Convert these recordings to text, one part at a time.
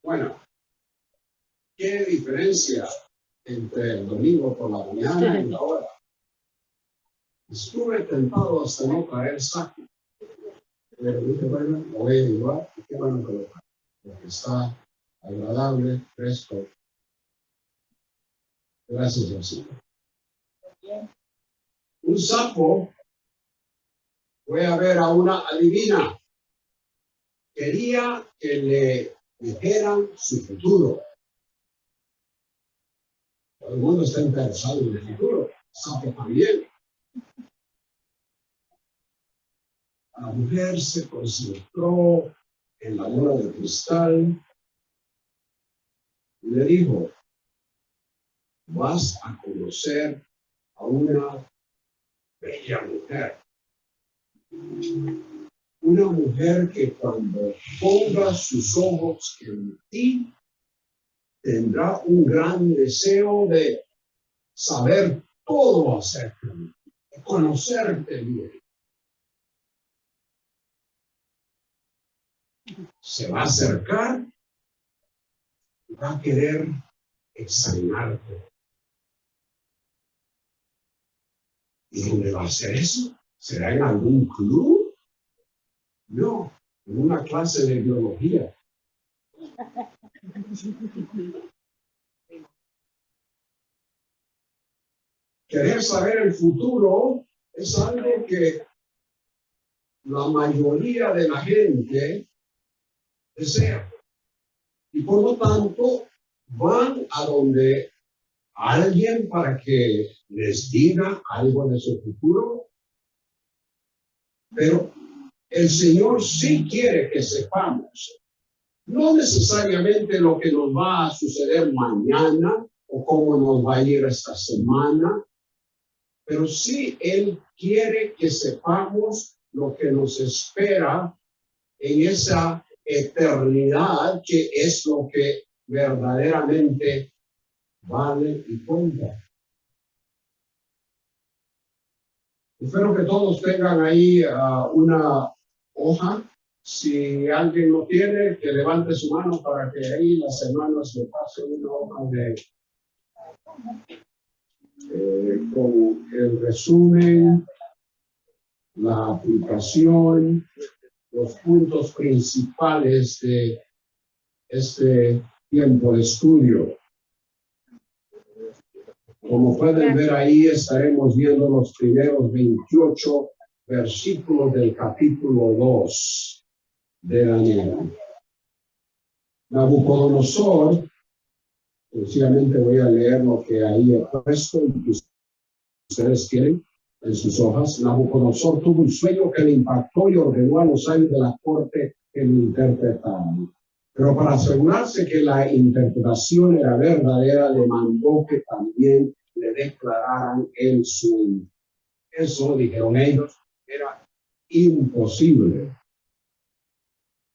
Bueno, ¿qué diferencia entre el domingo por la mañana y la hora? Estuve tentado hasta no traer saco. Pero dije, bueno, lo voy a llevar. Qué bueno que lo traigo, porque está agradable, fresco. Gracias al Señor. Un sapo fue a ver a una adivina. Quería que le dijeran su futuro. Todo el mundo está interesado en el futuro. El sapo también. La mujer se concentró en la bola de cristal y le dijo, vas a conocer a una bella mujer. Una mujer que cuando ponga sus ojos en ti, tendrá un gran deseo de saber todo acerca de ti, de conocerte bien. Se va a acercar y va a querer examinarte. ¿Y dónde va a hacer eso? ¿Será en algún club? No, en una clase de biología. Querer saber el futuro es algo que la mayoría de la gente desea. Y por lo tanto, van a donde alguien para que les diga algo de su futuro. Pero el Señor sí quiere que sepamos, no necesariamente lo que nos va a suceder mañana o cómo nos va a ir esta semana, pero sí Él quiere que sepamos lo que nos espera en esa eternidad, que es lo que verdaderamente vale y cuenta. Espero que todos tengan ahí una hoja. Si alguien lo tiene, que levante su mano para que ahí las hermanas le pasen una hoja con el resumen, la aplicación, los puntos principales de este tiempo de estudio. Como pueden ver ahí, estaremos viendo los primeros 28 versículos del capítulo 2 de Daniel. Nabucodonosor, sencillamente voy a leer lo que ahí he puesto y que ustedes tienen en sus hojas. Nabucodonosor tuvo un sueño que le impactó y ordenó a los sabios de la corte que lo interpretaran. Pero para asegurarse que la interpretación era verdadera, le mandó que también le declararan el sueño. Eso, dijeron ellos, era imposible,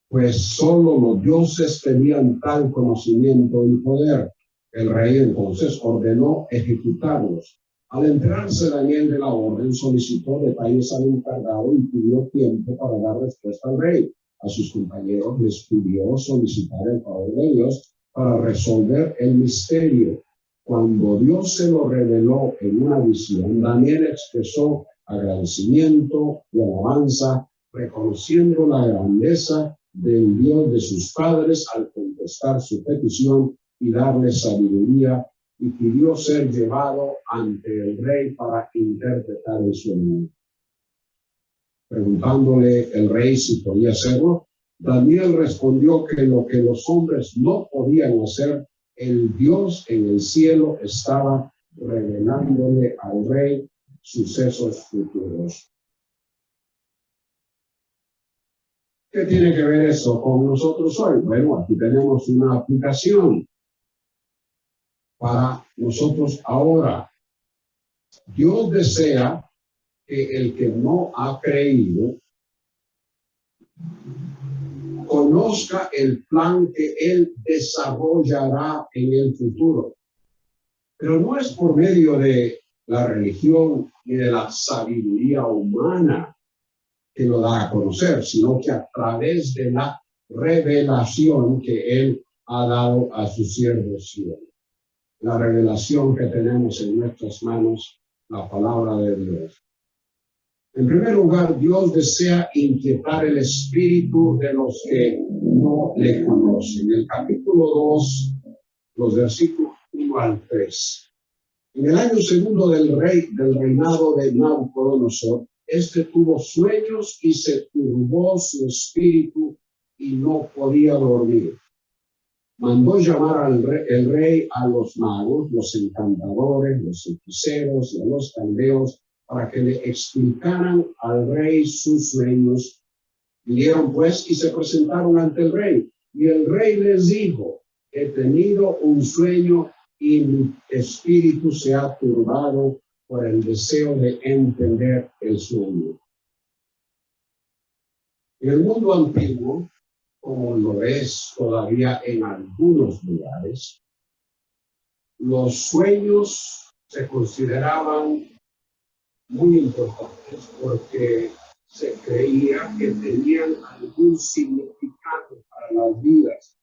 pues solo los dioses tenían tal conocimiento y poder. El rey entonces ordenó ejecutarlos. Al enterarse Daniel de la orden, solicitó detalles al encargado y pidió tiempo para dar respuesta al rey. A sus compañeros les pidió solicitar el favor de Dios para resolver el misterio. Cuando Dios se lo reveló en una visión, Daniel expresó agradecimiento y alabanza, reconociendo la grandeza del Dios de sus padres al contestar su petición y darle sabiduría, y pidió ser llevado ante el rey para interpretar el sueño. Preguntándole el rey si podía hacerlo, Daniel respondió que lo que los hombres no podían hacer, el Dios en el cielo estaba revelándole al rey sucesos futuros. ¿Qué tiene que ver eso con nosotros hoy? Bueno, aquí tenemos una aplicación para nosotros ahora. Dios desea que el que no ha creído conozca el plan que Él desarrollará en el futuro. Pero no es por medio de la religión ni de la sabiduría humana que lo da a conocer, sino que a través de la revelación que Él ha dado a sus siervos fieles. La revelación que tenemos en nuestras manos, la palabra de Dios. En primer lugar, Dios desea inquietar el espíritu de los que no le conocen. El capítulo 2, los versículos 1 al 3. En el año segundo del reinado de Nabucodonosor, este tuvo sueños y se turbó su espíritu y no podía dormir. Mandó llamar el rey a los magos, los encantadores, los hechiceros y a los caldeos para que le explicaran al rey sus sueños. Vinieron pues y se presentaron ante el rey. Y el rey les dijo: he tenido un sueño y mi espíritu se ha turbado por el deseo de entender el sueño. En el mundo antiguo, como lo es todavía en algunos lugares, los sueños se consideraban muy importantes porque se creía que tenían algún significado para las vidas.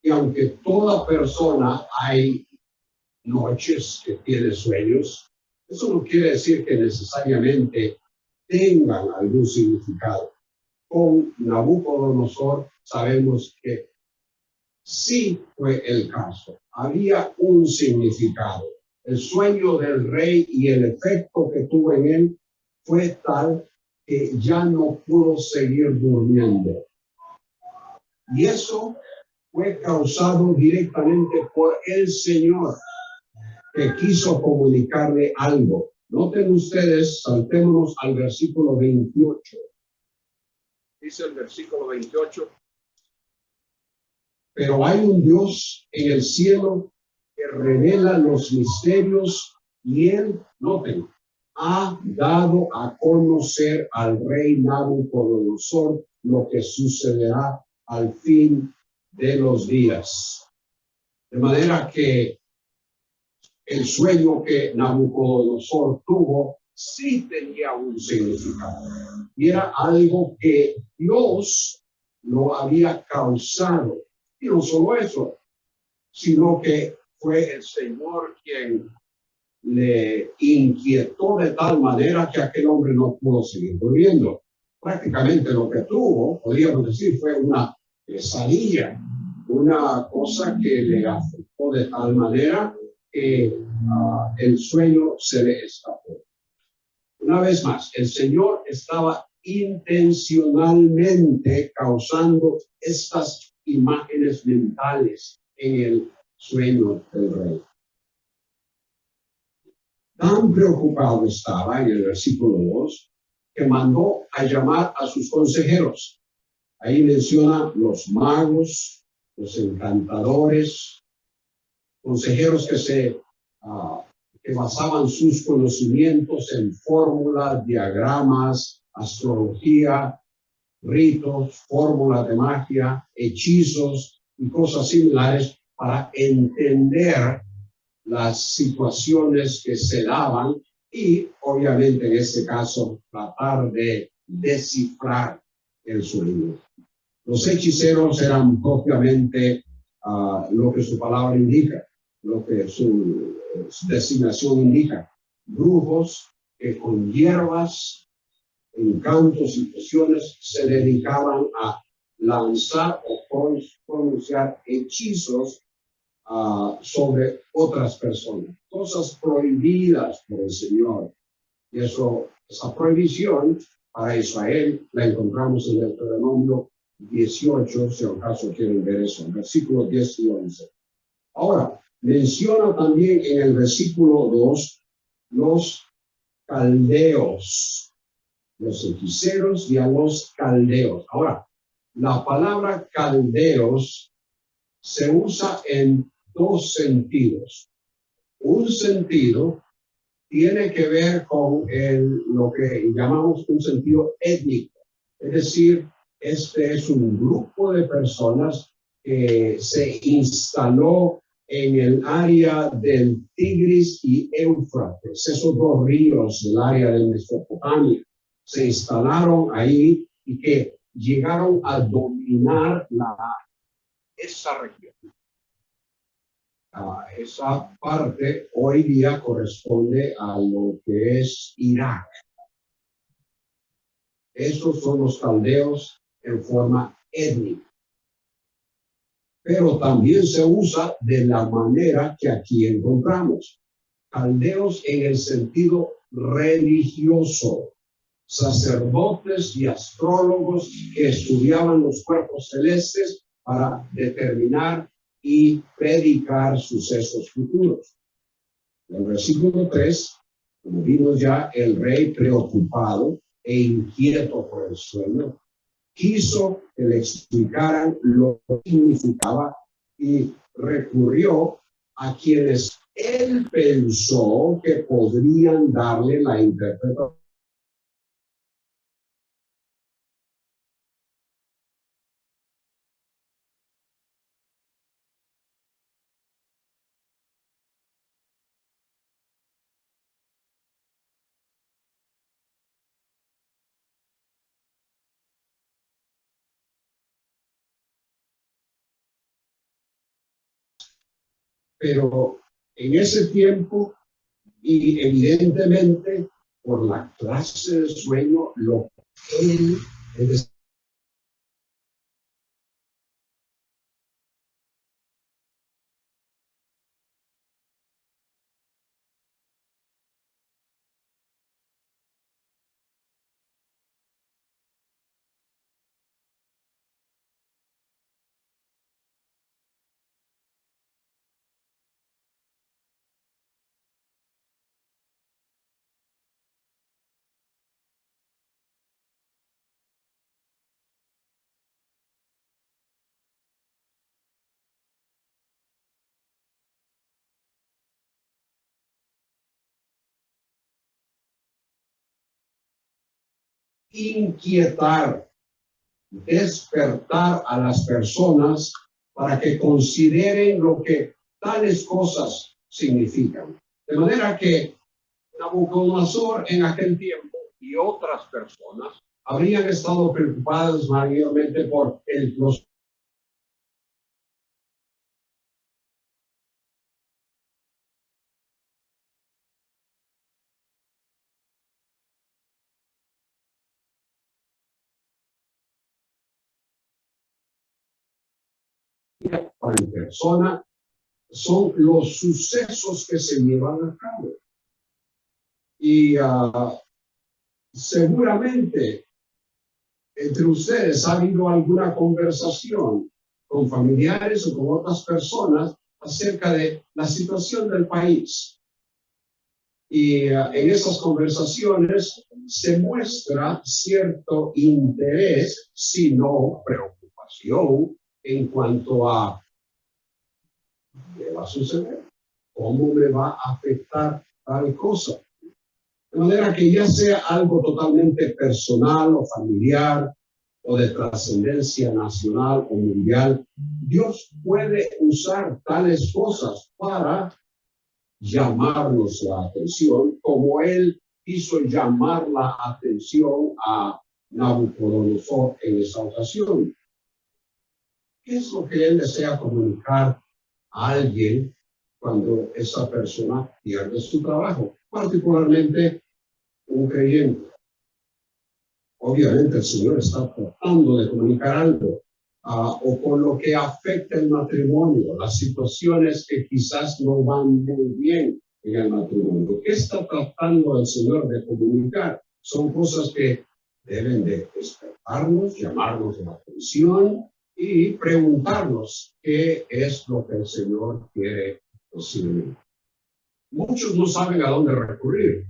Y aunque toda persona hay noches que tiene sueños, eso no quiere decir que necesariamente tengan algún significado. Con Nabucodonosor sabemos que sí fue el caso. Había un significado. El sueño del rey y el efecto que tuvo en él fue tal que ya no pudo seguir durmiendo. Y eso fue causado directamente por el Señor, que quiso comunicarle algo. Noten ustedes, saltémonos al versículo 28. Dice el versículo 28. Pero hay un Dios en el cielo que revela los misterios y él, noten, ha dado a conocer al rey Nabucodonosor lo que sucederá al fin de los días. De manera que el sueño que Nabucodonosor tuvo sí tenía un significado. Y era algo que Dios lo había causado. Y no solo eso, sino que fue el Señor quien le inquietó de tal manera que aquel hombre no pudo seguir durmiendo. Prácticamente lo que tuvo, podríamos decir, fue una pesadilla, una cosa que le afectó de tal manera que el sueño se le escapó. Una vez más, el Señor estaba intencionalmente causando estas imágenes mentales en el sueño del rey. Tan preocupado estaba en el versículo 2 que mandó a llamar a sus consejeros. Ahí menciona los magos, los encantadores, consejeros que basaban sus conocimientos en fórmulas, diagramas, astrología, ritos, fórmulas de magia, hechizos y cosas similares para entender las situaciones que se daban y, obviamente, en este caso, tratar de descifrar el sueño. Los hechiceros eran propiamente lo que su palabra indica, lo que su designación indica. Brujos que con hierbas, encantos y pociones se dedicaban a lanzar o pronunciar hechizos sobre otras personas, cosas prohibidas por el Señor. Y esa prohibición para Israel la encontramos en Deuteronomio 18, si acaso quieren ver eso, versículos 10 y 11. Ahora, menciona también en el versículo 2 los caldeos, los hechiceros y a los caldeos. Ahora, la palabra caldeos se usa en dos sentidos. Un sentido tiene que ver con lo que llamamos un sentido étnico. Es decir, este es un grupo de personas que se instaló en el área del Tigris y Éufrates, esos dos ríos del área de Mesopotamia. Se instalaron ahí y que llegaron a dominar la esa región. Esa parte hoy día corresponde a lo que es Irak. Esos son los caldeos en forma étnica. Pero también se usa de la manera que aquí encontramos. Caldeos en el sentido religioso. Sacerdotes y astrólogos que estudiaban los cuerpos celestes para determinar y predicar sucesos futuros. En el versículo 3, como vimos ya, el rey preocupado e inquieto por el sueño, quiso que le explicaran lo que significaba y recurrió a quienes él pensó que podrían darle la interpretación. Pero en ese tiempo, y evidentemente por la clase de sueño, lo que él, es decir, inquietar, despertar a las personas para que consideren lo que tales cosas significan. De manera que Nabucodonosor en aquel tiempo y otras personas habrían estado preocupadas mayormente por los en persona, son los sucesos que se llevan a cabo. Y seguramente entre ustedes ha habido alguna conversación con familiares o con otras personas acerca de la situación del país. Y en esas conversaciones se muestra cierto interés, si no preocupación, en cuanto a qué va a suceder, cómo me va a afectar tal cosa. De manera que ya sea algo totalmente personal o familiar o de trascendencia nacional o mundial, Dios puede usar tales cosas para llamarnos la atención, como Él hizo llamar la atención a Nabucodonosor en esa ocasión. ¿Qué es lo que Él desea comunicar a alguien cuando esa persona pierde su trabajo? Particularmente un creyente. Obviamente el Señor está tratando de comunicar algo, o con lo que afecta el matrimonio, las situaciones que quizás no van muy bien en el matrimonio. ¿Qué está tratando el Señor de comunicar? Son cosas que deben de despertarnos, llamarnos la atención y preguntarnos qué es lo que el Señor quiere decirnos. Muchos no saben a dónde recurrir.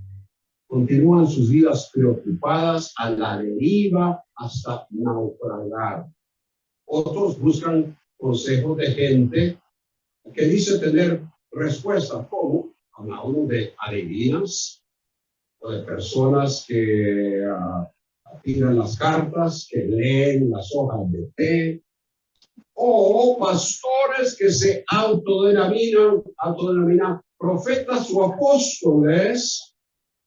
Continúan sus vidas preocupadas a la deriva hasta naufragar. Otros buscan consejos de gente que dice tener respuestas, como hablamos de adivinas o de personas que tiran las cartas, que leen las hojas de té, o pastores que se autodenominan profetas o apóstoles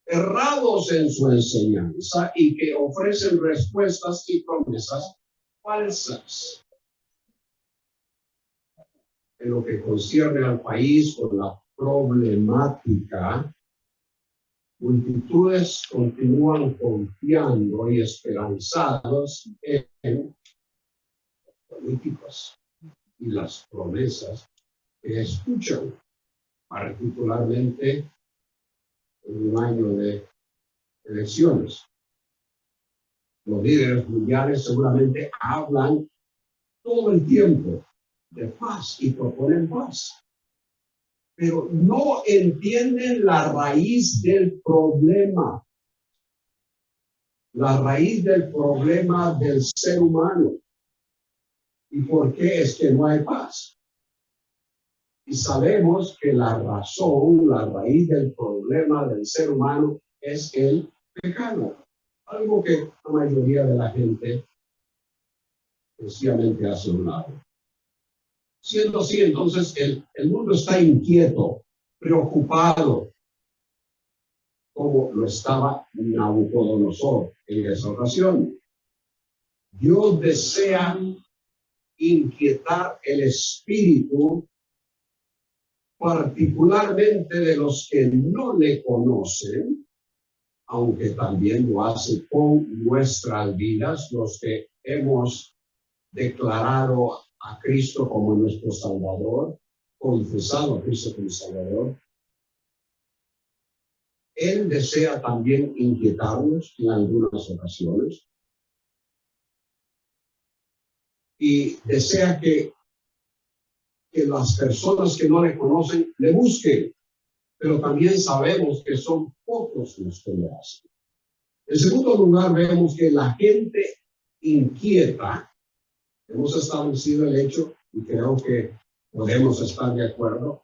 errados en su enseñanza y que ofrecen respuestas y promesas falsas. en lo que concierne al país con la problemática, multitudes continúan confiando y esperanzados en políticos y las promesas que escuchan, particularmente en un año de elecciones. Los líderes mundiales seguramente hablan todo el tiempo de paz y proponen paz, pero no entienden la raíz del problema. La raíz del problema del ser humano. ¿Y por qué es que no hay paz? Y sabemos que la razón, la raíz del problema del ser humano es el pecado. Algo que la mayoría de la gente sencillamente hace a un lado. Siendo así, entonces el mundo está inquieto, preocupado, como lo estaba Nabucodonosor en esa ocasión. Dios desea inquietar el espíritu, particularmente de los que no le conocen, aunque también lo hace con nuestras vidas, los que hemos declarado a Cristo como nuestro Salvador, confesado a Cristo como Salvador. Él desea también inquietarnos en algunas ocasiones y desea que las personas que no le conocen le busquen, pero también sabemos que son pocos los que lo hacen. En segundo lugar, vemos que la gente inquieta, hemos establecido el hecho, y creo que podemos estar de acuerdo,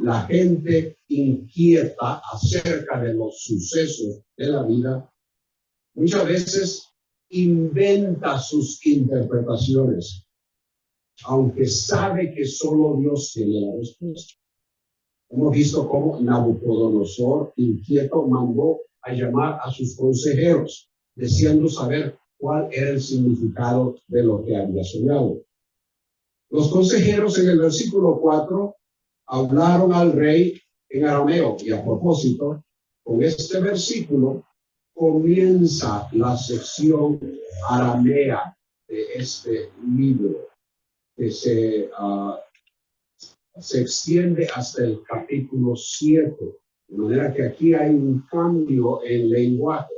la gente inquieta acerca de los sucesos de la vida, muchas veces inventa sus interpretaciones, aunque sabe que solo Dios tiene la respuesta. Hemos visto cómo Nabucodonosor, inquieto, mandó a llamar a sus consejeros, deseando saber cuál era el significado de lo que había soñado. Los consejeros en el versículo 4 hablaron al rey en arameo, y a propósito, con este versículo comienza la sección aramea de este libro, que se extiende hasta el capítulo 7. De manera que aquí hay un cambio en lenguaje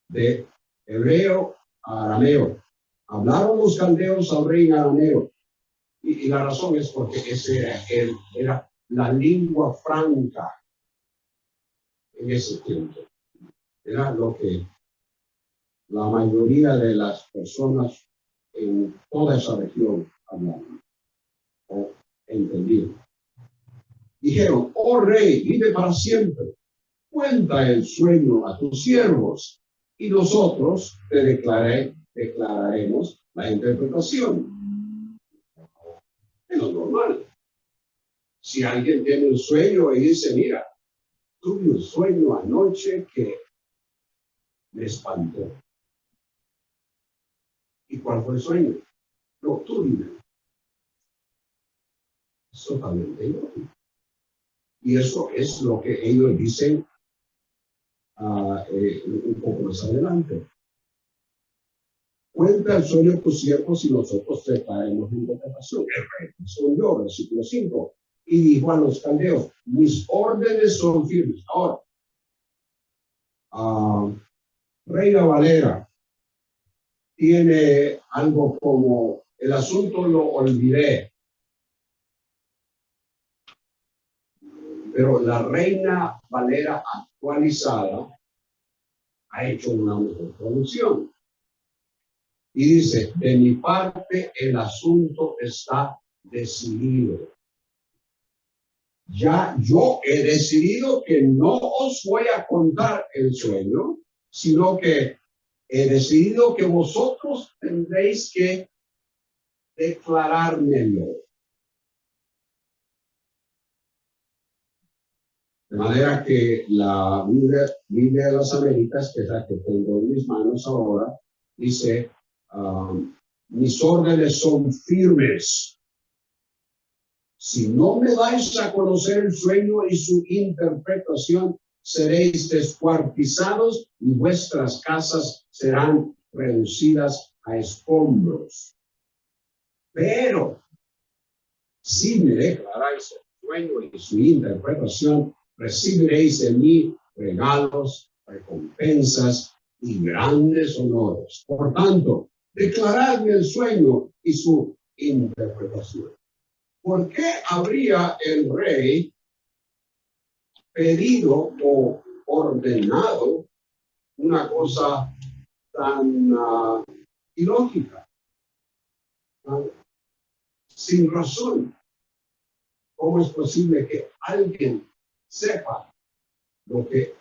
de hebreo a arameo. Hablaron los caldeos al rey en arameo. Y la razón es porque ese era la lengua franca en ese tiempo. Era lo que la mayoría de las personas en toda esa región hablaban o entendían. Dijeron: oh rey, vive para siempre. Cuenta el sueño a tus siervos y nosotros te declararemos la interpretación. Es lo normal. Si alguien tiene un sueño y dice: mira, tuve un sueño anoche que me espantó. ¿Y cuál fue el sueño? No, tú dime. Es totalmente ilógico. Y eso es lo que ellos dicen un poco más adelante. Cuenta el sueño de tus siervos y nosotros te traemos la interpretación. El rey soy yo, versículo 5. Y dijo a los caldeos: mis órdenes son firmes. Ahora, Reina Valera tiene algo como: el asunto lo olvidé. Pero la Reina Valera actualizada ha hecho una mejor traducción. Y dice: de mi parte el asunto está decidido. Ya yo he decidido que no os voy a contar el sueño, sino que he decidido que vosotros tendréis que declarármelo. De manera que la Biblia de las Américas, que es la que tengo en mis manos ahora, dice: mis órdenes son firmes. si no me dais a conocer el sueño y su interpretación, seréis descuartizados y vuestras casas serán reducidas a escombros. Pero si me declaráis el sueño y su interpretación, recibiréis de mí regalos, recompensas y grandes honores. Por tanto, declaradme el sueño y su interpretación. ¿Por qué habría el rey pedido o ordenado una cosa tan ilógica, sin razón? ¿Cómo es posible que alguien sepa lo que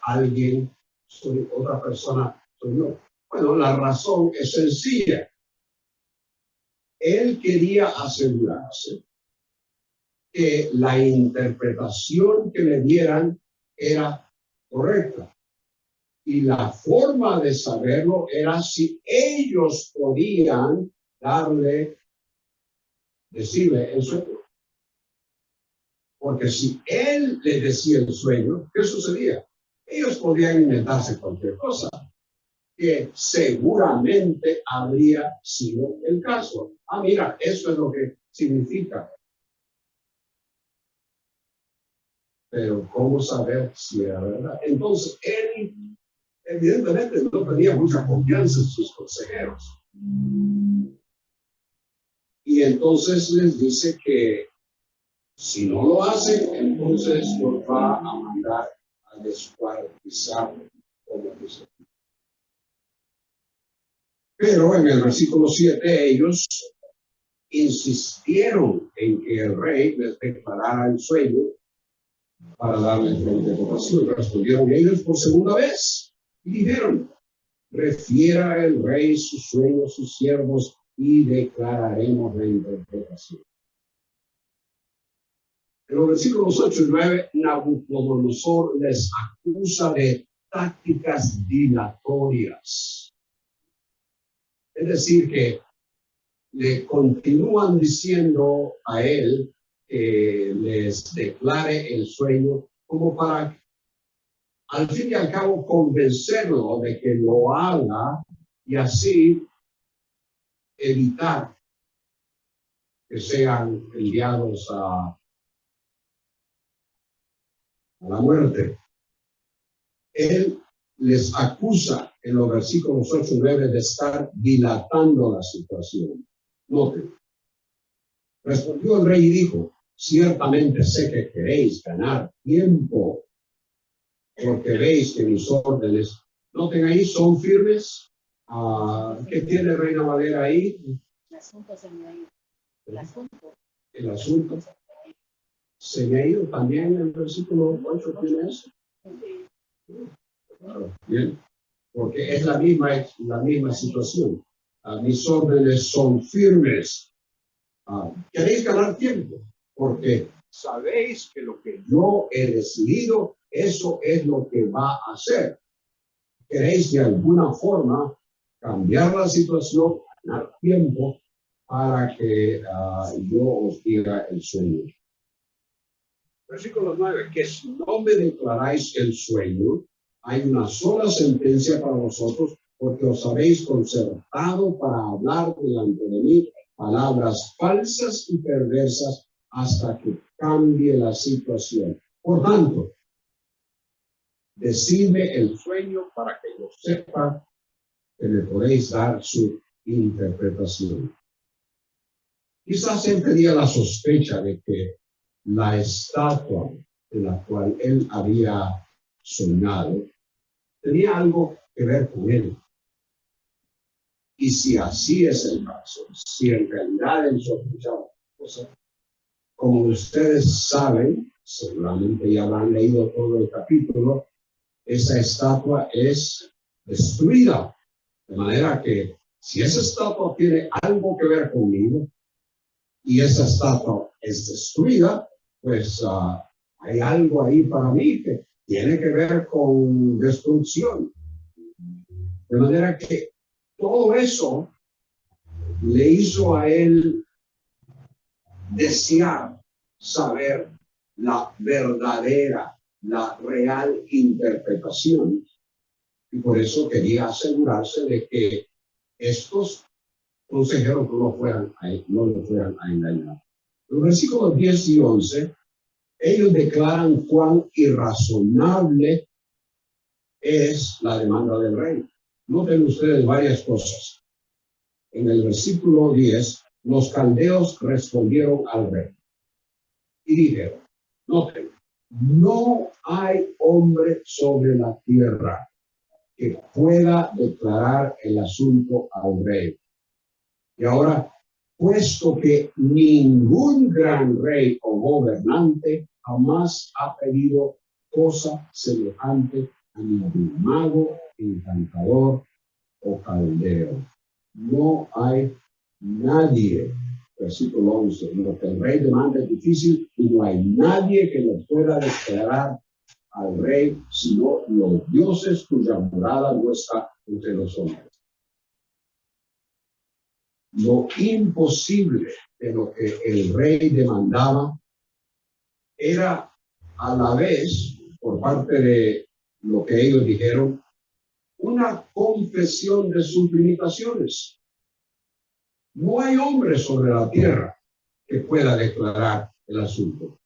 otra persona soñó? Bueno, la razón es sencilla. Él quería asegurarse que la interpretación que le dieran era correcta. Y la forma de saberlo era si ellos podían decirle el sueño. Porque si él le decía el sueño, ¿qué sucedía? Ellos podían inventarse cualquier cosa, que seguramente habría sido el caso. Mira, eso es lo que significa. Pero ¿cómo saber si era verdad? Entonces, él evidentemente no tenía mucha confianza en sus consejeros. Y entonces les dice que si no lo hacen, entonces los va a mandar a descuartizar, como dice. Pero en el versículo 7 ellos insistieron en que el rey les declarara el sueño para darle la interpretación. Respondieron ellos por segunda vez y dijeron: refiera el rey sus sueños, sus siervos, y declararemos la interpretación. En los versículos 8 y 9, Nabucodonosor les acusa de tácticas dilatorias. Es decir, que le continúan diciendo a él que les declare el sueño como para, al fin y al cabo, convencerlo de que lo haga y así evitar que sean enviados a la muerte. Él les acusa en los versículos 8 y 9 de estar dilatando la situación. Noten. Respondió el rey y dijo: ciertamente sé que queréis ganar tiempo, porque veis que mis órdenes, noten ahí, son firmes. ¿Qué tiene Reina Valera ahí? El asunto se me ha ido. El asunto se me ha ido también en el versículo 8. ¿Tiene eso? Claro, bien, porque es la misma situación. Mis órdenes son firmes. Queréis ganar tiempo, porque sabéis que lo que yo he decidido, eso es lo que va a hacer. Queréis de alguna forma cambiar la situación, ganar tiempo, para que yo os diga el sueño. Versículo 9, que si no me declaráis el sueño, hay una sola sentencia para vosotros, porque os habéis concertado para hablar delante de mí palabras falsas y perversas hasta que cambie la situación. Por tanto, decidme el sueño para que yo sepa que me podéis dar su interpretación. Quizás él tenía la sospecha de que la estatua de la cual él había soñado tenía algo que ver con él. Y si así es el caso, si en realidad él sospechaba cosas, como ustedes saben, seguramente ya habrán leído todo el capítulo, esa estatua es destruida. De manera que si esa estatua tiene algo que ver conmigo y esa estatua es destruida, pues hay algo ahí para mí que tiene que ver con destrucción. De manera que todo eso le hizo a él desear saber la verdadera, la real interpretación. Y por eso quería asegurarse de que estos consejeros no le fueran a engañar. Los versículos 10 y 11, ellos declaran cuán irrazonable es la demanda del rey. Noten ustedes varias cosas. En el versículo 10, los caldeos respondieron al rey y dijeron, noten, no hay hombre sobre la tierra que pueda declarar el asunto al rey. Y ahora, puesto que ningún gran rey o gobernante jamás ha pedido cosa semejante a ningún mago, encantador o caldeo. No hay nadie, versículo 11, lo que el rey demanda es difícil y no hay nadie que lo pueda declarar al rey, sino los dioses cuya morada no está entre los hombres. Lo imposible de lo que el rey demandaba era a la vez, por parte de lo que ellos dijeron, una confesión de sus limitaciones. No hay hombre sobre la tierra que pueda declarar el asunto.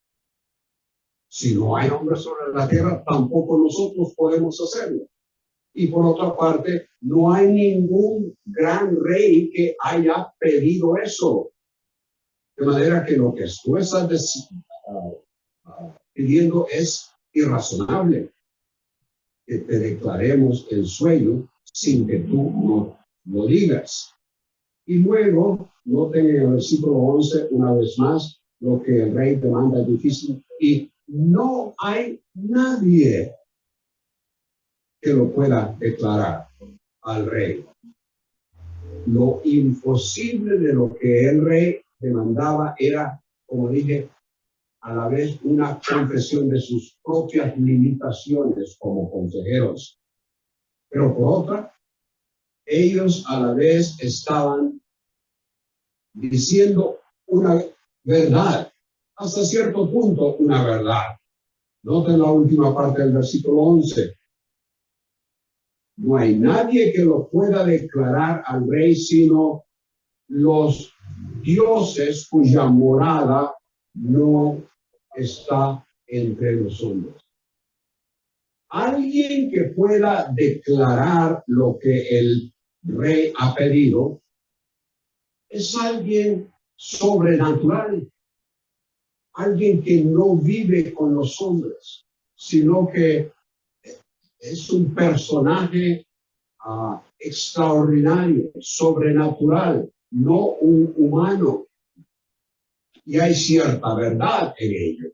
Si no hay hombre sobre la tierra, tampoco nosotros podemos hacerlo. Y por otra parte, no hay ningún gran rey que haya pedido eso. De manera que lo que tú estás pidiendo es irrazonable. Que te declaremos el sueño sin que tú no lo digas. Y luego, noten en el versículo 11, una vez más, lo que el rey demanda es difícil. Y no hay nadie que lo pueda declarar al rey. Lo imposible de lo que el rey demandaba era, como dije, a la vez una confesión de sus propias limitaciones como consejeros. Pero por otra, ellos a la vez estaban diciendo una verdad, hasta cierto punto una verdad. Noten la última parte del versículo 11. No hay nadie que lo pueda declarar al rey sino los dioses cuya morada no está entre los hombres. Alguien que pueda declarar lo que el rey ha pedido es alguien sobrenatural, alguien que no vive con los hombres, sino que es un personaje extraordinario, sobrenatural, no un humano. Y hay cierta verdad en ello.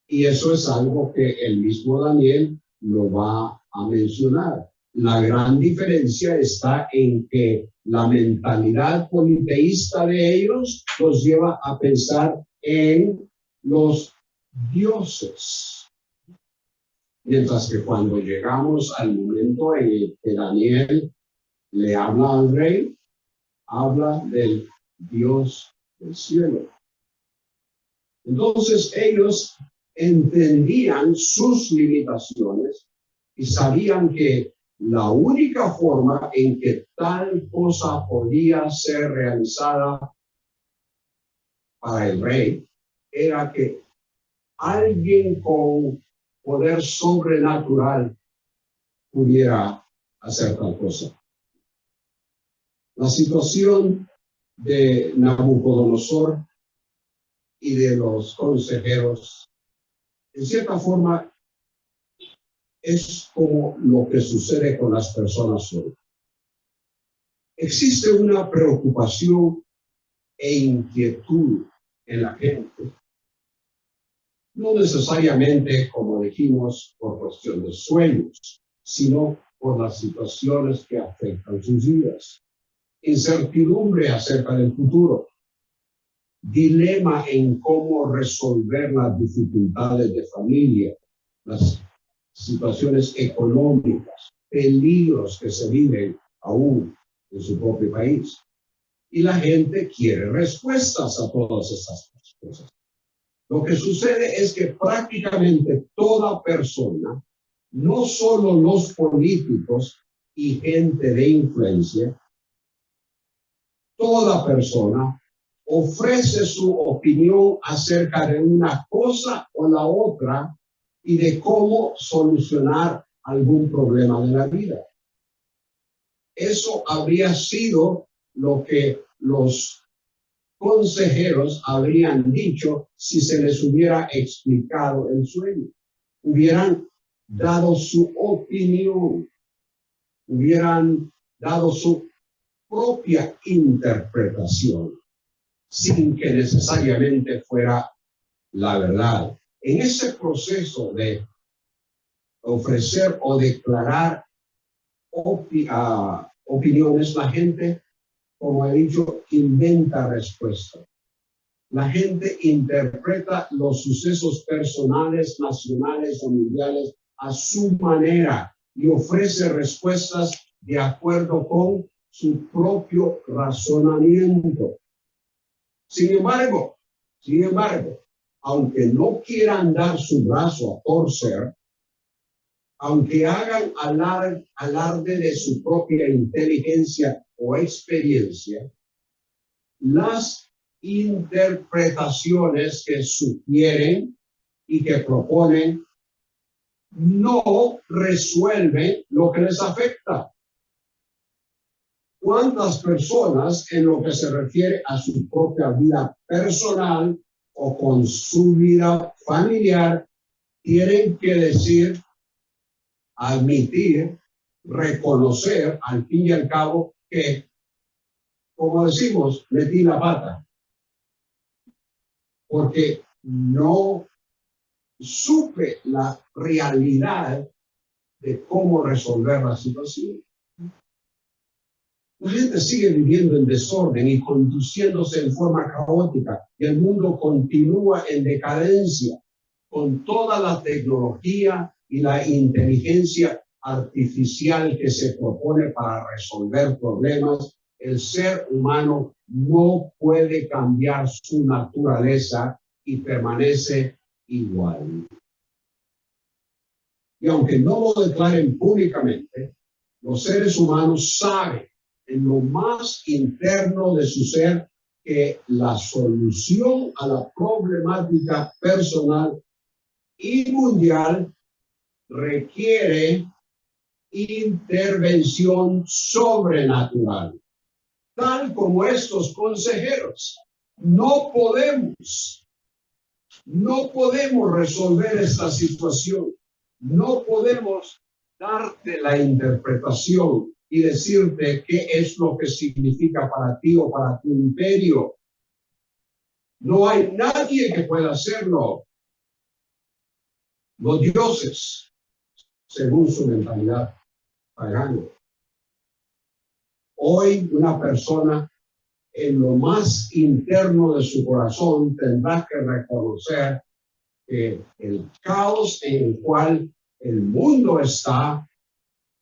Y eso es algo que el mismo Daniel lo va a mencionar. La gran diferencia está en que la mentalidad politeísta de ellos los lleva a pensar en los dioses. Mientras que cuando llegamos al momento en el que Daniel le habla al rey, habla del Dios del cielo. Entonces ellos entendían sus limitaciones y sabían que la única forma en que tal cosa podía ser realizada para el rey era que alguien con poder sobrenatural pudiera hacer tal cosa. La situación de Nabucodonosor y de los consejeros, en cierta forma, es como lo que sucede con las personas hoy. Existe una preocupación e inquietud en la gente. No necesariamente, como dijimos, por cuestión de sueños, sino por las situaciones que afectan sus vidas. Incertidumbre acerca del futuro. Dilema en cómo resolver las dificultades de familia, las situaciones económicas, peligros que se viven aún en su propio país. Y la gente quiere respuestas a todas esas cosas. Lo que sucede es que prácticamente toda persona, no solo los políticos y gente de influencia, toda persona ofrece su opinión acerca de una cosa o la otra y de cómo solucionar algún problema de la vida. Eso habría sido lo que los consejeros habrían dicho si se les hubiera explicado el sueño. Hubieran dado su opinión, hubieran dado su propia interpretación, sin que necesariamente fuera la verdad. En ese proceso de ofrecer o declarar opiniones, la gente, como he dicho, inventa respuestas. La gente interpreta los sucesos personales, nacionales o mundiales a su manera y ofrece respuestas de acuerdo con su propio razonamiento. Sin embargo, aunque no quieran dar su brazo a torcer, aunque hagan alarde de su propia inteligencia o experiencia, las interpretaciones que sugieren y que proponen no resuelven lo que les afecta. ¿Cuántas personas en lo que se refiere a su propia vida personal o con su vida familiar tienen que decir, admitir, reconocer al fin y al cabo que, como decimos, metí la pata? Porque no supe la realidad de cómo resolver la situación. La gente sigue viviendo en desorden y conduciéndose en forma caótica, y el mundo continúa en decadencia con toda la tecnología y la inteligencia artificial que se propone para resolver problemas. El ser humano no puede cambiar su naturaleza y permanece igual. Y aunque no lo declaren públicamente, los seres humanos saben en lo más interno de su ser que la solución a la problemática personal y mundial requiere intervención sobrenatural, tal como estos consejeros. No podemos resolver esta situación. No podemos darte la interpretación y decirte qué es lo que significa para ti o para tu imperio. No hay nadie que pueda hacerlo. Los dioses, según su mentalidad pagana. Hoy una persona en lo más interno de su corazón tendrá que reconocer que el caos en el cual el mundo está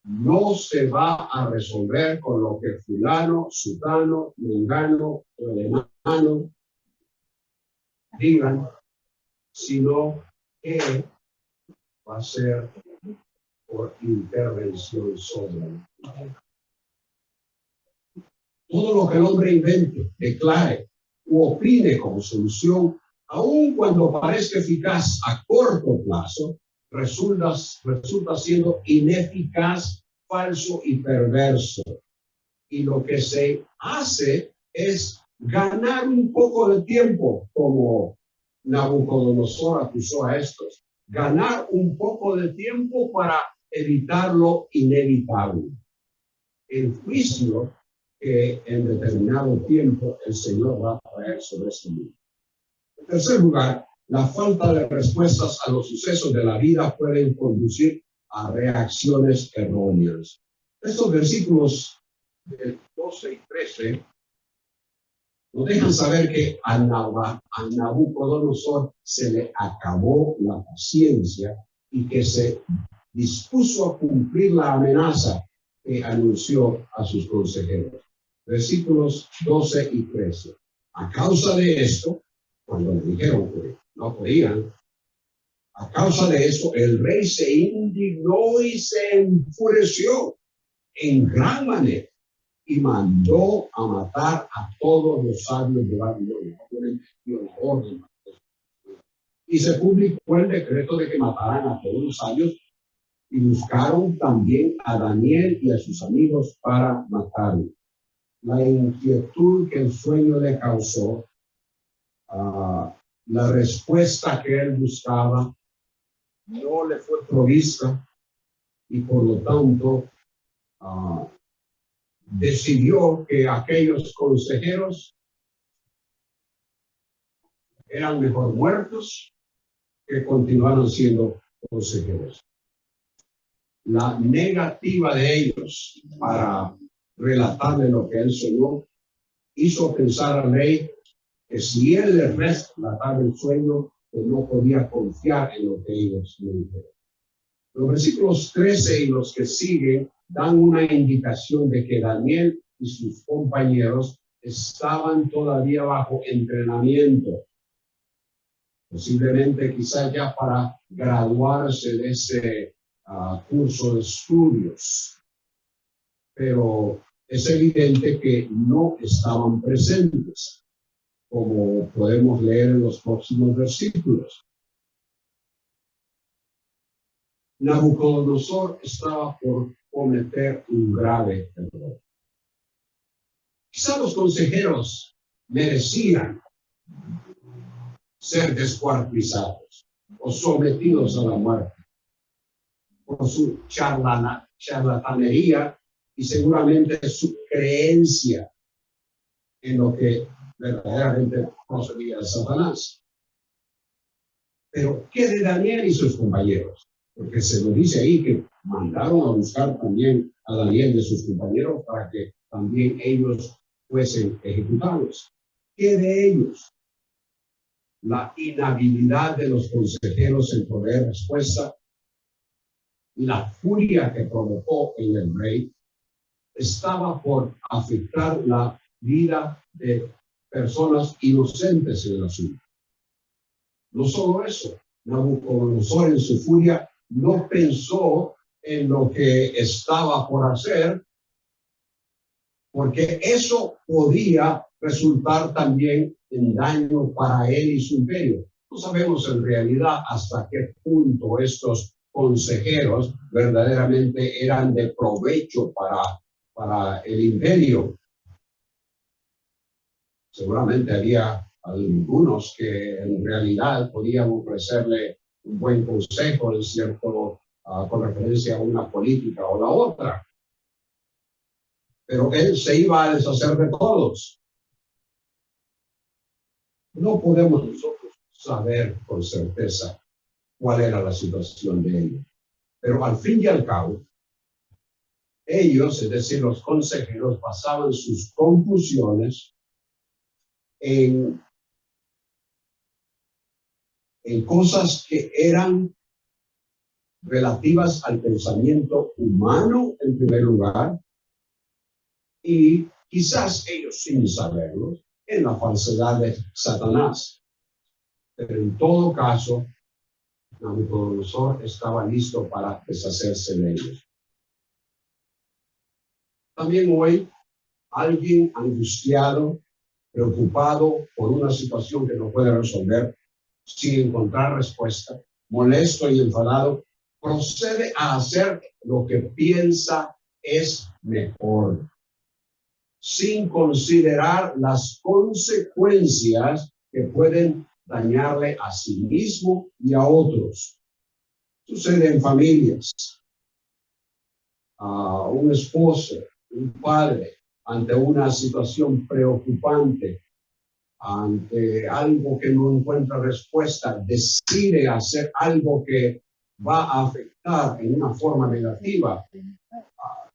no se va a resolver con lo que fulano, sutano, mengano o enano digan, sino que va a ser por intervención sobrenatural. Todo lo que el hombre invente, declare u opine como solución, aun cuando parezca eficaz a corto plazo, resulta siendo ineficaz, falso y perverso. Y lo que se hace es ganar un poco de tiempo, como Nabucodonosor acusó a estos, ganar un poco de tiempo para evitar lo inevitable. El juicio que en determinado tiempo el Señor va a traer sobre este mundo. En tercer lugar, la falta de respuestas a los sucesos de la vida pueden conducir a reacciones erróneas. Estos versículos del 12 y 13 nos dejan saber que a Nabucodonosor se le acabó la paciencia y que se dispuso a cumplir la amenaza que anunció a sus consejeros. Versículos 12 y 13. A causa de esto, cuando le dijeron que no podían, a causa de esto, el rey se indignó y se enfureció en gran manera y mandó a matar a todos los sabios de Babilonia. Dio la orden. Y se publicó el decreto de que mataran a todos los sabios y buscaron también a Daniel y a sus amigos para matarlo. La inquietud que el sueño le causó, la respuesta que él buscaba, no le fue provista y por lo tanto decidió que aquellos consejeros eran mejor muertos que continuaron siendo consejeros. La negativa de ellos para relatarle lo que él soñó hizo pensar al rey que si él le relataba el sueño, pues no podía confiar en lo que ellos le dijeron. Los versículos 13 y los que siguen dan una indicación de que Daniel y sus compañeros estaban todavía bajo entrenamiento, posiblemente quizás ya para graduarse de ese curso de estudios, pero es evidente que no estaban presentes, como podemos leer en los próximos versículos. Nabucodonosor estaba por cometer un grave error. Quizá los consejeros merecían ser descuartizados o sometidos a la muerte por su charlatanería y seguramente su creencia en lo que verdaderamente procedía de Satanás. Pero ¿qué de Daniel y sus compañeros? Porque se nos dice ahí que mandaron a buscar también a Daniel y a sus compañeros para que también ellos fuesen ejecutados. ¿Qué de ellos? La inhabilidad de los consejeros en proveer respuesta y la furia que provocó en el rey estaba por afectar la vida de personas inocentes en el asunto. No solo eso, Nabucodonosor en su furia no pensó en lo que estaba por hacer, porque eso podía resultar también en daño para él y su imperio. No sabemos en realidad hasta qué punto estos consejeros verdaderamente eran de provecho para el imperio. Seguramente había algunos que en realidad podían ofrecerle un buen consejo en cierto, con referencia a una política o la otra. Pero él se iba a deshacer de todos. No podemos nosotros saber con certeza cuál era la situación de ellos. Pero al fin y al cabo, ellos, es decir, los consejeros, basaban sus conclusiones en cosas que eran relativas al pensamiento humano en primer lugar y quizás ellos sin saberlo en la falsedad de Satanás. Pero en todo caso, Nabucodonosor estaba listo para deshacerse de ellos. También hoy, alguien angustiado, preocupado por una situación que no puede resolver, sin encontrar respuesta, molesto y enfadado, procede a hacer lo que piensa es mejor, sin considerar las consecuencias que pueden dañarle a sí mismo y a otros. Sucede en familias. A un esposo, un padre, ante una situación preocupante, ante algo que no encuentra respuesta, decide hacer algo que va a afectar en una forma negativa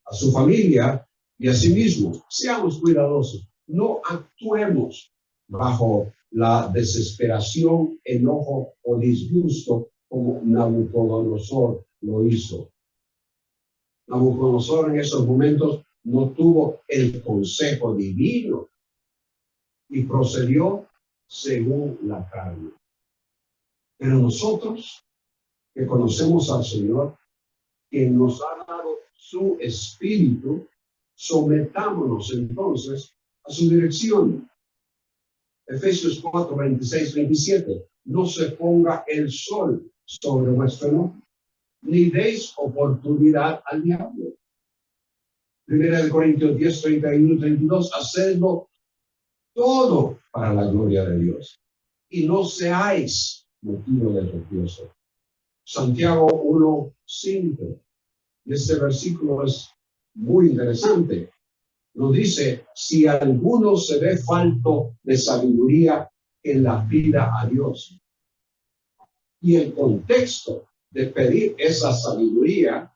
a su familia y a sí mismo. Seamos cuidadosos, no actuemos bajo la desesperación, enojo o disgusto como Nabucodonosor lo hizo. Nabucodonosor en esos momentos no tuvo el consejo divino y procedió según la carne. Pero nosotros que conocemos al Señor, que nos ha dado su espíritu, sometámonos entonces a su dirección. Efesios 4, 26, 27. No se ponga el sol sobre vuestro enojo, ni deis oportunidad al diablo. Primera de Corintios 10, 31, 32. Hacedlo todo para la gloria de Dios. Y no seáis motivo de tropiezo. Santiago 1, 5. Y este versículo es muy interesante. Nos dice, si alguno se ve falto de sabiduría, que la pida a Dios. Y el contexto de pedir esa sabiduría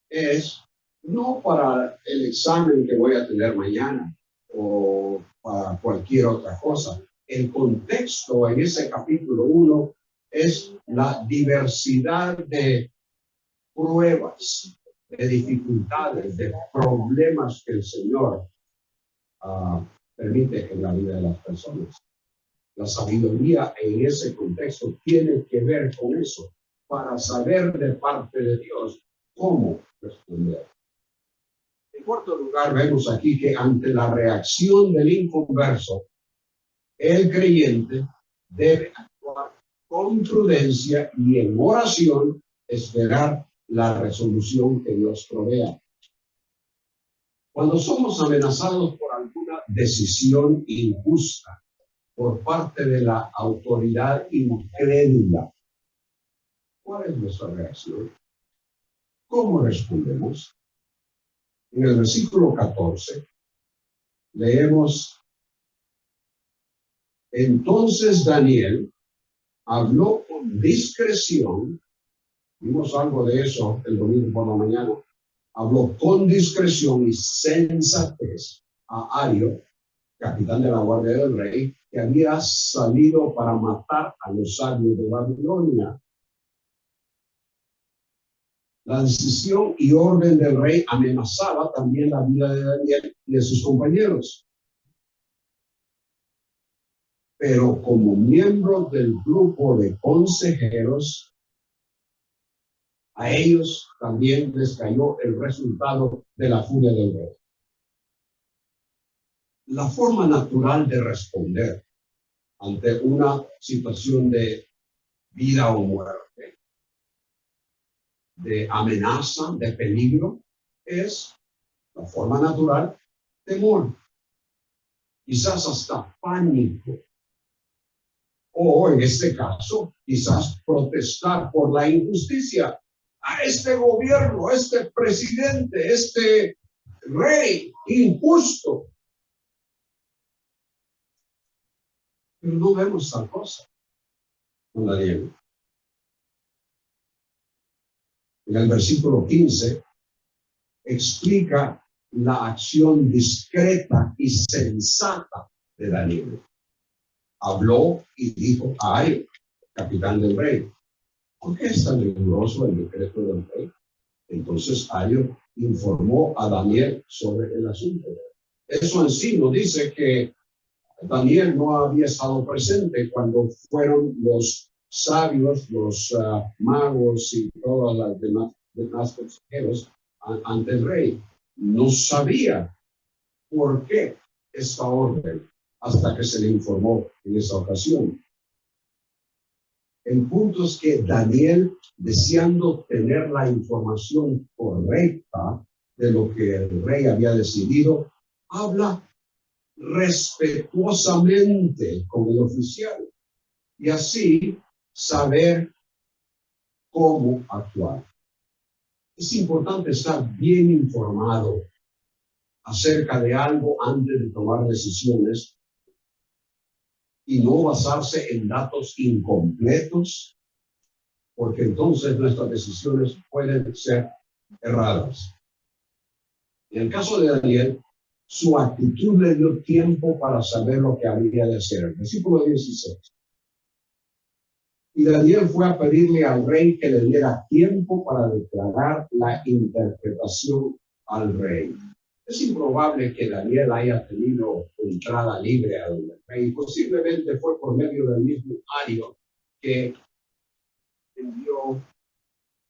es no para el examen que voy a tener mañana o para cualquier otra cosa. El contexto en ese capítulo 1 es la diversidad de pruebas, de dificultades, de problemas que el Señor permite en la vida de las personas. La sabiduría en ese contexto tiene que ver con eso, para saber de parte de Dios cómo responder. En cuarto lugar, vemos aquí que ante la reacción del inconverso, el creyente debe actuar con prudencia y en oración esperar la resolución que Dios provea. Cuando somos amenazados por alguna decisión injusta por parte de la autoridad incrédula, ¿cuál es nuestra reacción? ¿Cómo respondemos? En el versículo 14 leemos: entonces Daniel habló con discreción. Vimos algo de eso el domingo por la mañana. Habló con discreción y sensatez a Ario, capitán de la guardia del rey, que había salido para matar a los sabios de Babilonia. La decisión y orden del rey amenazaba también la vida de Daniel y de sus compañeros. Pero como miembros del grupo de consejeros, a ellos también les cayó el resultado de la furia del rey. La forma natural de responder ante una situación de vida o muerte, de amenaza, de peligro, es la forma natural, temor, quizás hasta pánico, o en este caso, quizás protestar por la injusticia. A este gobierno, a este presidente, este rey injusto. Pero no vemos tal cosa con Daniel. En el versículo 15 explica la acción discreta y sensata de Daniel. Habló y dijo a Ario, capitán del rey: ¿por qué es tan riguroso el decreto del rey? Entonces Ario informó a Daniel sobre el asunto. Eso en sí nos dice que Daniel no había estado presente cuando fueron los sabios, los magos y todas las demás consejeros ante el rey. No sabía por qué esta orden hasta que se le informó en esa ocasión. El punto es que Daniel, deseando tener la información correcta de lo que el rey había decidido, habla respetuosamente con el oficial y así saber cómo actuar. Es importante estar bien informado acerca de algo antes de tomar decisiones y no basarse en datos incompletos, porque entonces nuestras decisiones pueden ser erradas. En el caso de Daniel, su actitud le dio tiempo para saber lo que había de hacer. El versículo 16. Y Daniel fue a pedirle al rey que le diera tiempo para declarar la interpretación al rey. Es improbable que Daniel haya tenido entrada libre al rey. Posiblemente fue por medio del mismo Ario que envió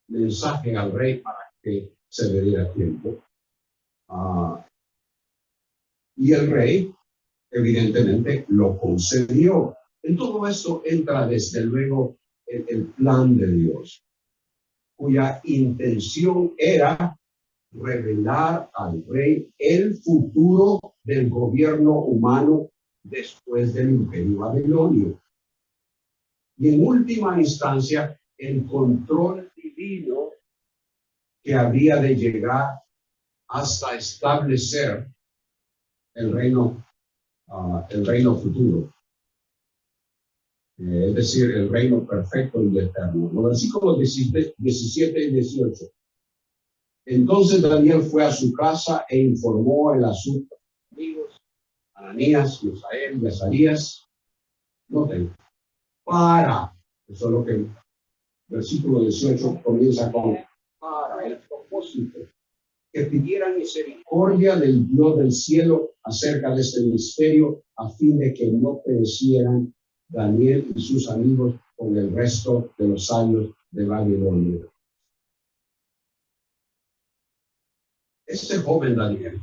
mensaje al rey para que se le diera tiempo. Y el rey, evidentemente, lo concedió. En todo esto entra desde luego el plan de Dios, cuya intención era revelar al rey el futuro del gobierno humano después del imperio babilonio. Y en última instancia, el control divino que había de llegar hasta establecer el reino futuro. Es decir, el reino perfecto y eterno. Los versículos 17 y 18. Entonces Daniel fue a su casa e informó el asunto a sus amigos, Ananías, Misael y Azarías. Noten, eso es lo que el versículo 18 comienza con, para el propósito, que pidieran misericordia del Dios del cielo acerca de este misterio, a fin de que no perecieran Daniel y sus amigos con el resto de los años de Babilonia. Este joven Daniel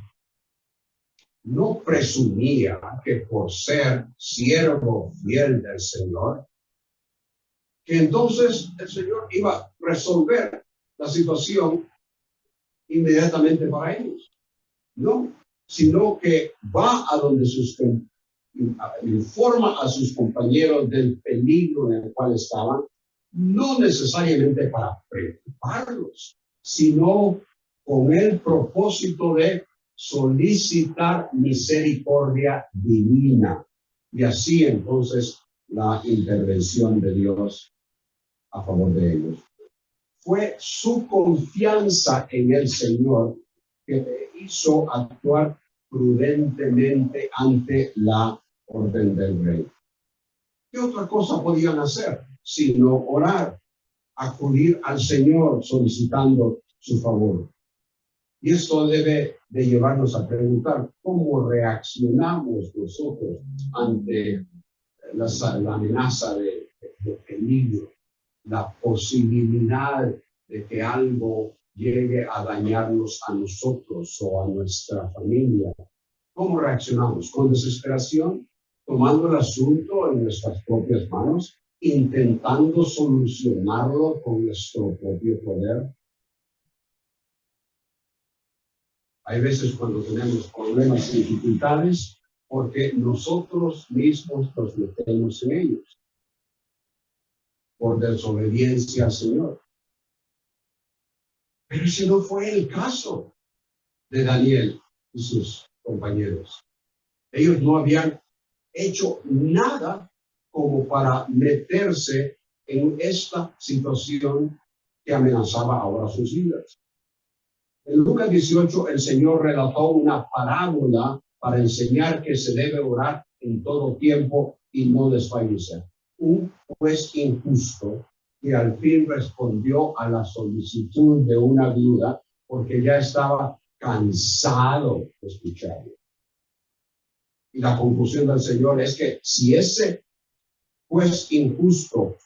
no presumía que por ser siervo fiel del Señor, que entonces el Señor iba a resolver la situación inmediatamente para ellos. No, sino que va a donde informa a sus compañeros del peligro en el cual estaban, no necesariamente para preocuparlos, sino con el propósito de solicitar misericordia divina. Y así entonces la intervención de Dios a favor de ellos. Fue su confianza en el Señor que le hizo actuar prudentemente ante la orden del rey. ¿Qué otra cosa podían hacer sino orar, acudir al Señor solicitando su favor? Y esto debe de llevarnos a preguntar cómo reaccionamos nosotros ante la amenaza de peligro, la posibilidad de que algo llegue a dañarnos a nosotros o a nuestra familia. ¿Cómo reaccionamos? ¿Con desesperación? ¿Tomando el asunto en nuestras propias manos? ¿Intentando solucionarlo con nuestro propio poder? Hay veces cuando tenemos problemas y dificultades porque nosotros mismos nos metemos en ellos por desobediencia al Señor. Pero ese no fue el caso de Daniel y sus compañeros. Ellos no habían hecho nada como para meterse en esta situación que amenazaba ahora sus vidas. En Lucas 18, el Señor relató una parábola para enseñar que se debe orar en todo tiempo y no desfallecer. Un juez injusto que al fin respondió a la solicitud de una viuda porque ya estaba cansado de escucharlo. Y la conclusión del Señor es que si ese juez injusto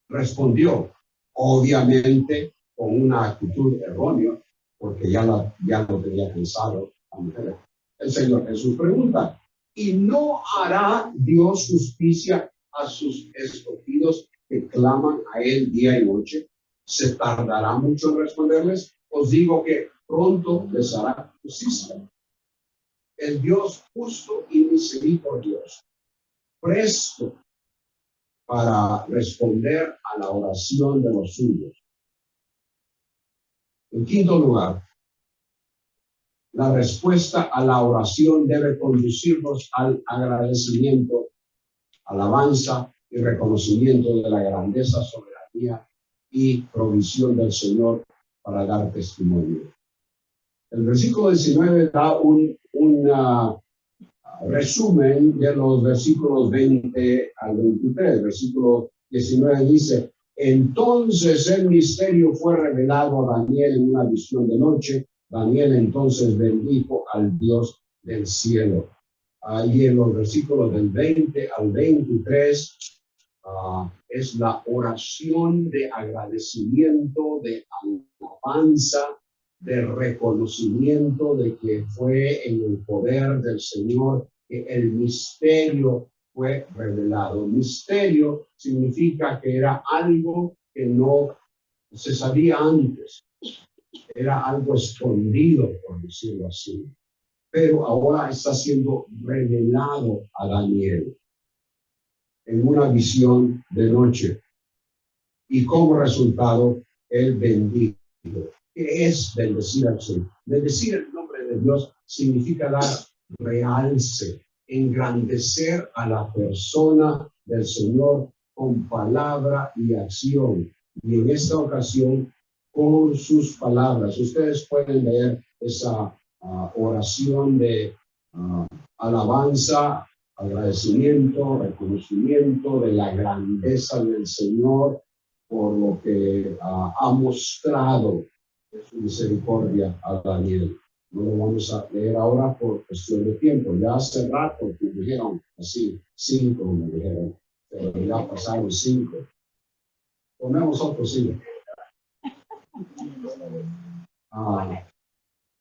respondió, obviamente con una actitud errónea, porque ya lo tenía cansado la mujer, el Señor Jesús pregunta, ¿y no hará Dios justicia a sus escogidos que claman a Él día y noche? ¿Se tardará mucho en responderles? Os digo que pronto les hará justicia. El Dios justo y misericordioso, presto para responder a la oración de los suyos. En quinto lugar, la respuesta a la oración debe conducirnos al agradecimiento, alabanza y reconocimiento de la grandeza, soberanía y provisión del Señor para dar testimonio. El versículo 19 da un resumen de los versículos 20 al 23. El versículo 19 dice, entonces el misterio fue revelado a Daniel en una visión de noche. Daniel entonces bendijo al Dios del cielo. Ahí en los versículos del 20 al 23 es la oración de agradecimiento, de alabanza, de reconocimiento de que fue en el poder del Señor que el misterio fue revelado. Misterio significa que era algo que no se sabía antes, era algo escondido, por decirlo así, pero ahora está siendo revelado a Daniel en una visión de noche. Y como resultado, él bendijo. ¿Qué es bendecir al Señor? Bendecir el nombre de Dios significa dar realce, engrandecer a la persona del Señor con palabra y acción. Y en esta ocasión, con sus palabras. Ustedes pueden leer esa oración de alabanza, agradecimiento, reconocimiento de la grandeza del Señor por lo que ha mostrado de su misericordia a Daniel. No lo vamos a leer ahora por cuestión de tiempo. Ya hace rato que me dijeron así, 5 me dijeron, pero ya pasaron 5. Ponemos otro 5.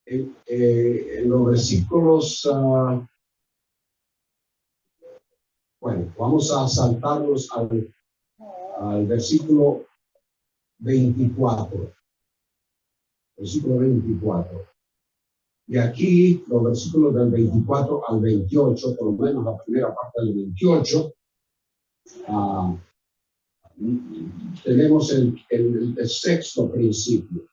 En los versículos, bueno, vamos a saltarnos al versículo 24. Versículo 24. Y aquí, los versículos del 24 al 28, por lo menos la primera parte del 28, tenemos el sexto principio,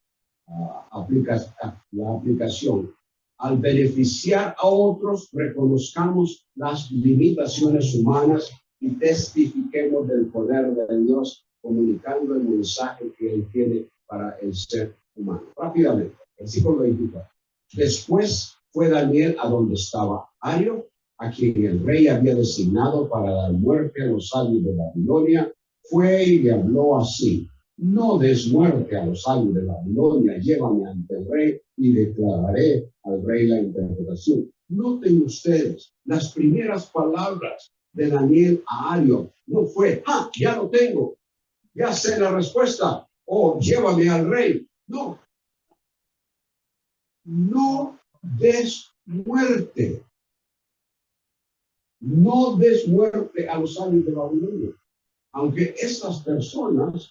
la aplicación. Al beneficiar a otros, reconozcamos las limitaciones humanas y testifiquemos del poder de Dios, comunicando el mensaje que Él tiene para el ser humano. Rápidamente, versículo 24. Después fue Daniel a donde estaba Ario, a quien el rey había designado para dar muerte a los sabios de Babilonia. Fue y le habló así: no des muerte a los sabios de Babilonia, llévame ante el rey y declararé al rey la interpretación. Noten ustedes, las primeras palabras de Daniel a Ario no fue, ya lo tengo, ya sé la respuesta, o llévame al rey. No. No des muerte. No des muerte a los sabios de Babilonia. Aunque estas personas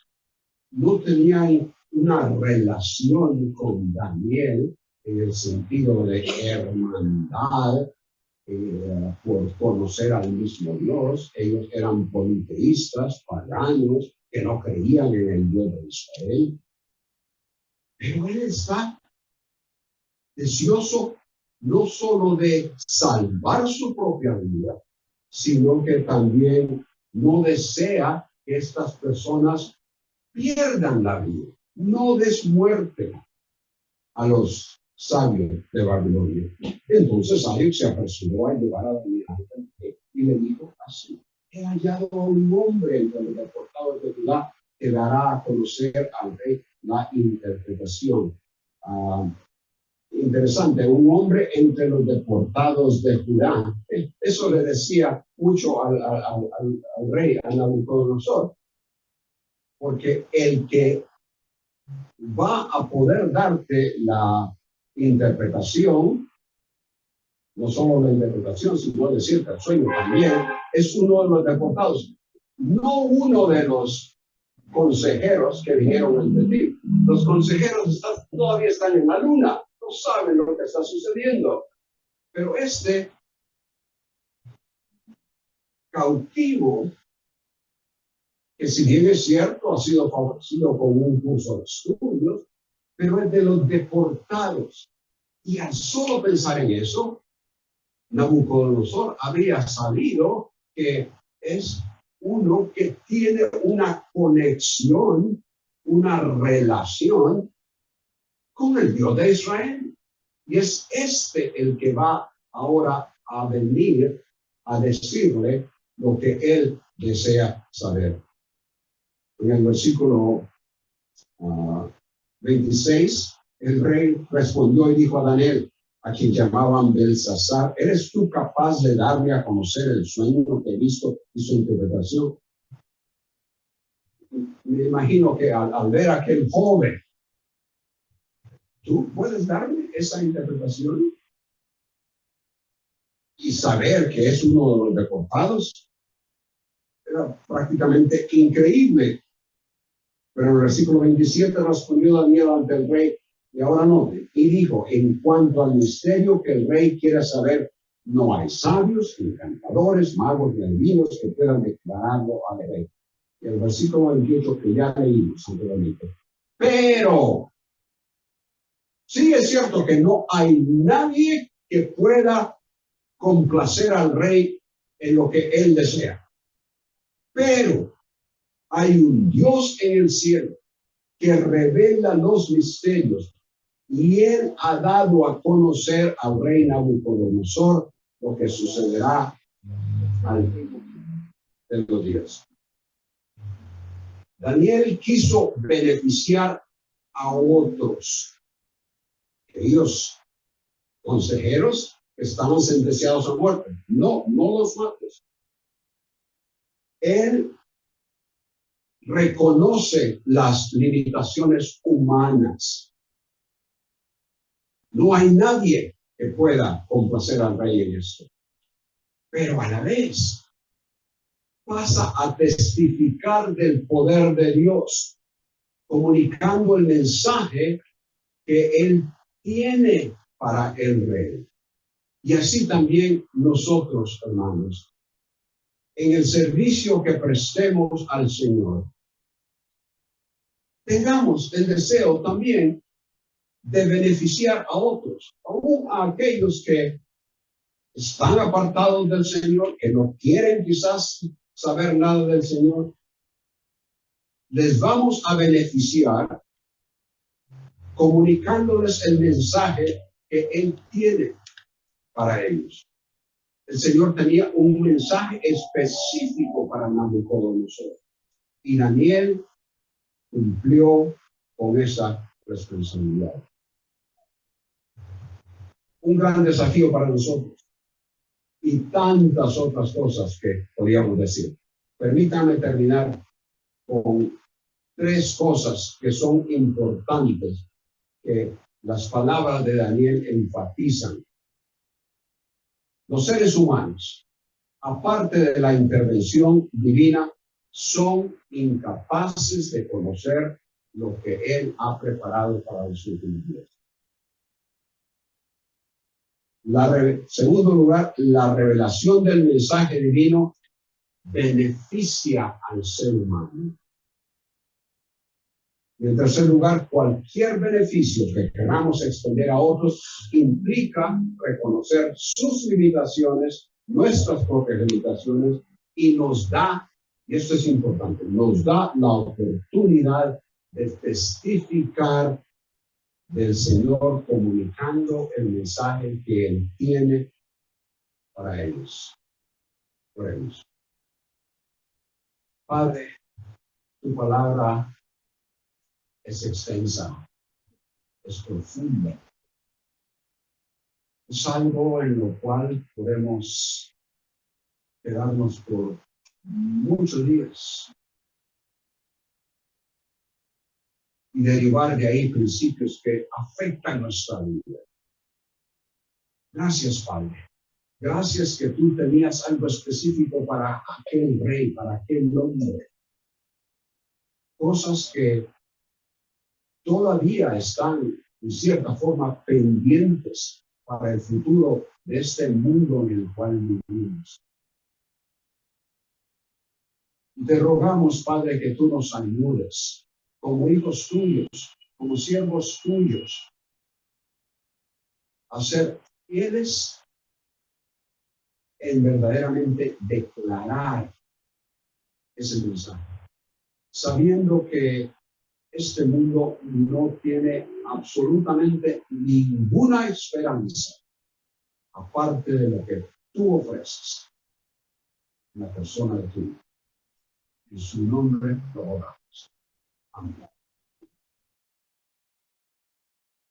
no tenían una relación con Daniel en el sentido de hermandad, por conocer al mismo Dios. Ellos eran politeístas, paganos, que no creían en el Dios de Israel. Pero él está deseoso no solo de salvar su propia vida, sino que también no desea que estas personas pierdan la vida. No des muerte a los sabios de Babilonia. Entonces Ario se apresuró a llevar a Daniel y le dijo así: he hallado a un hombre entre los deportados de Judá que dará a conocer al rey la interpretación. Interesante, un hombre entre los deportados de Judá. Eso le decía mucho al rey, a Nabucodonosor, porque el que va a poder darte la interpretación, no solo la interpretación, sino decirte el sueño también, es uno de los deportados, no uno de los consejeros que vinieron ante ti. Los consejeros todavía están en la luna, no saben lo que está sucediendo, pero este cautivo, que si bien es cierto, ha sido favorecido con un curso de estudios, pero es de los deportados. Y al solo pensar en eso, Nabucodonosor habría sabido que es uno que tiene una conexión, una relación con el Dios de Israel. Y es este el que va ahora a venir a decirle lo que él desea saber. En el versículo 26 El rey respondió y dijo a Daniel, a quien llamaban Belsasar, ¿eres tú capaz de darme a conocer el sueño que he visto y su interpretación? Me imagino que al ver a aquel joven, ¿tú puedes darme esa interpretación? Y saber que es uno de los reportados. Era prácticamente increíble. Pero en el versículo 27 respondió Daniel ante el rey, y ahora no, y dijo, en cuanto al misterio que el rey quiere saber, no hay sabios, encantadores, magos ni adivinos que puedan declararlo al rey. Y el versículo 28 que ya leímos anteriormente. Pero sí es cierto que no hay nadie que pueda complacer al rey en lo que él desea. Pero hay un Dios en el cielo que revela los misterios, y él ha dado a conocer al rey Nabucodonosor lo que sucederá al fin de los días. Daniel quiso beneficiar a otros, aquellos consejeros que estaban sentenciados a muerte. No los mates. Él reconoce las limitaciones humanas. No hay nadie que pueda complacer al rey en esto. Pero a la vez pasa a testificar del poder de Dios, comunicando el mensaje que él tiene para el rey. Y así también nosotros, hermanos, en el servicio que prestemos al Señor, tengamos el deseo también de beneficiar a otros, aún a aquellos que están apartados del Señor, que no quieren quizás saber nada del Señor. Les vamos a beneficiar comunicándoles el mensaje que Él tiene para ellos. El Señor tenía un mensaje específico para Nabucodonosor y Daniel cumplió con esa responsabilidad. Un gran desafío para nosotros y tantas otras cosas que podríamos decir. Permítanme terminar con 3 cosas que son importantes que las palabras de Daniel enfatizan. Los seres humanos, aparte de la intervención divina, son incapaces de conocer lo que Él ha preparado para los últimos días. Segundo lugar, la revelación del mensaje divino beneficia al ser humano. Y en tercer lugar, cualquier beneficio que queramos extender a otros implica reconocer sus limitaciones, nuestras propias limitaciones, y nos da, y esto es importante, nos da la oportunidad de testificar del Señor comunicando el mensaje que Él tiene para ellos. Por ellos. Padre, tu palabra es extensa, es profunda. Es algo en lo cual podemos quedarnos por muchos días y derivar de ahí principios que afectan nuestra vida. Gracias, Padre. Gracias que tú tenías algo específico para aquel rey, para aquel hombre. Cosas que todavía están, en cierta forma, pendientes para el futuro de este mundo en el cual vivimos. Te rogamos, Padre, que tú nos ayudes como hijos tuyos, como siervos tuyos, a ser fieles en verdaderamente declarar ese mensaje, sabiendo que este mundo no tiene absolutamente ninguna esperanza aparte de lo que tú ofreces en la persona de tu Hijo. En su nombre lo oramos. Amén.